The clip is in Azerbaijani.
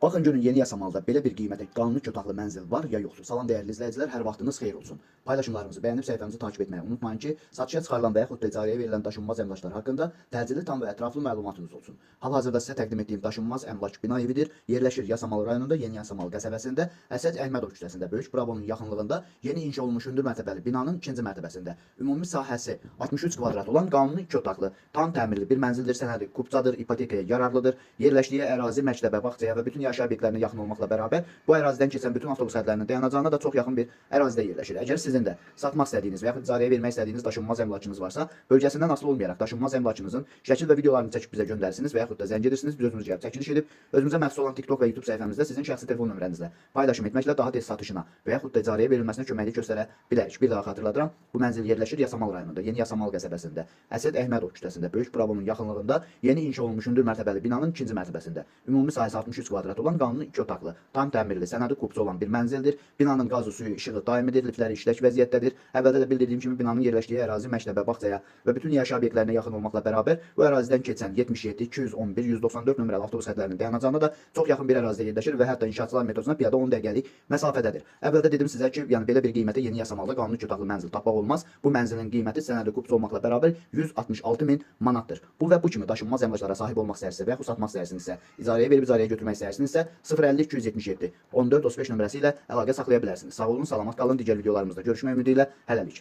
Baxın görün yeni yasamalda belə bir qiymətə qanuni otaqlı mənzil var ya yoxdur. Salam dəyərli izləyicilər, hər vaxtınız xeyir olsun. Paylaşımlarımızı bəyənib səhifəmizi takip etməyi unutmayın ki, satışa çıxarılan və yaxud da icarəyə verilən daşınmaz əmlaklar haqqında təcili, tam və ətraflı məlumatınız olsun. Hal-hazırda sizə təqdim etdiyim daşınmaz əmlak bina evidir. Yerləşir Yasamal rayonunda, Yeni Yasamal qəsəbəsində, Əsəd Əhmədov küçəsində, Böyük Brabonun yaxınlığında yeni inşa olunmuş hündür mərtəbəli binanın ikinci mərtəbəsində. Ümumi sahəsi 63 kvadrat olan qanuni 2 otaqlı, tam təmirli bir mənzildir, sənədi kupçadır, ipotekaya yararlıdır. Yerləşdiyi ərazi məktəbə, bağçaya və bütün yaşayış obyektlərinə yaxın olmaqla bərabər bu ərazidən keçən bütün avtobus xətlərinin dayanacağına da çox yaxın bir ərazidə yerləşir. Əgər sizin də satmaq istədiyiniz və yaxud icarəyə vermək istədiyiniz daşınmaz əmlakınız varsa, bölgəsindən asılı olmayaraq daşınmaz əmlakınızın şəkil və videolarını çəkib bizə göndərsiniz və yaxud da zəng edirsiniz, biz özümüz gəlib çəkiliş edib özümüzə məxsus olan TikTok və YouTube səhifəmizdə sizin şəxsi telefon nömrənizlə paylaşım etməklə daha tez satışına və yaxud da icarəyə verilməsinə köməklik göstərə bilərik. Bir daha xatırladıram, bu mənzil yerləşir Yasamal rayonunda, Yeni Yasamal qəsəbəsində, Əsəd Əhmədov küçəsində, Böyük Brabonun yaxınlığında yeni inşa olunmuş hündür mərtəbəli binanın ikinci mərtəbəsində. Ümumi sahəsi 63 kvadrat olan qanuni 2 otaqlı, tam təmirli, sənədi kupçu olan bir mənzildir. Binanın qazı, suyu, işığı daimidir, liftləri işlək vəziyyətdədir. Əvvəldə də bildirdiyim kimi binanın yerləşdiyi ərazi məktəbə, bağçaya və bütün yaşayış obyektlərinə yaxın olmaqla bərabər bu ərazidən keçən 77, 211, 194 nömrəli avtobus xətlərinin dayanacağına da çox yaxın bir ərazidə yerləşir və hətta inşaatçılar metrosuna piyada 10 dəqiqəlik məsafədədir. Əvvəldə dedim sizə ki, yəni belə bir qiymətə Yeni Yasamalda qanuni 2 otaqlı mənzil tapmaq olmaz. Bu mənzilin qiyməti sənədi kupçu olmaqla bərabər 166 min manatdır. Bu və bu kimi daşınmaz əmlaklara sahib olmaq istəyirsinizsə və yaxud satmaq istəyirsinizsə, icarəyə verib icarəyə götürmək istəyirsinizsə 050 277 14 35 nömrəsi ilə əlaqə saxlaya bilərsiniz. Sağ olun, salamat qalın. Digər videolarımızda görüşmək ümidi ilə hələlik.